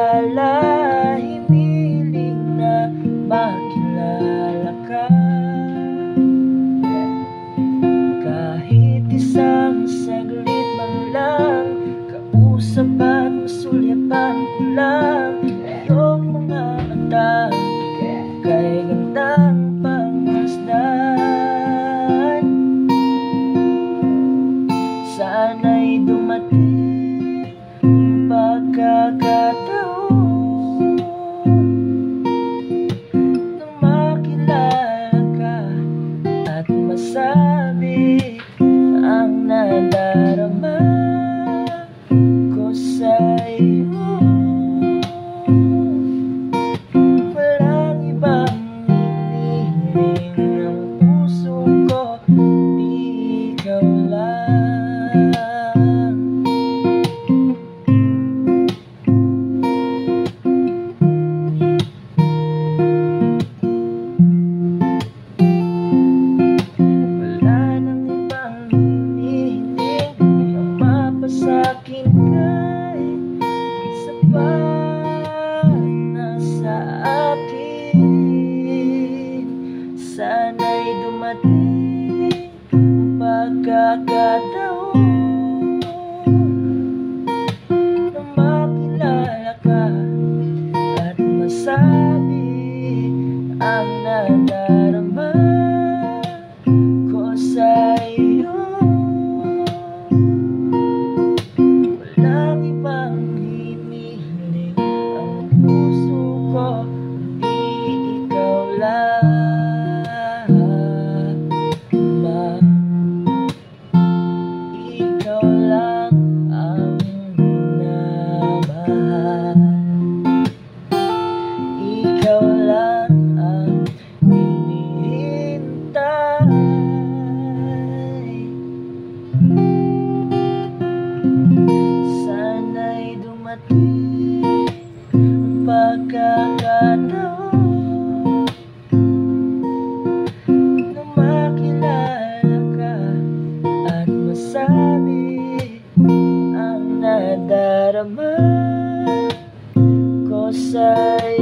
mag-alala, hiniling na makilala ka. Kahit isang saglit man lang, kausap at masulyapan ko lang iyong mga mata, kay gandang pangmasdan. Sana'y dumating ang pagkakataon na makilala ka at masabi ang nadarama ko sa iyo. Walang ibang hinihiling ang puso ko, di ikaw lang. Sa'kin kay sapat na sa akin. Sana'y dumating ang pagkakataon na makilala ka at masabi ang nadarama ko sa iyo. Ikaw lang ang minamahal, ikaw lang ang hinihintay. Sana'y dumating ang pagkakataon na makilala ka at masabi ang nadarama ko sa'yo.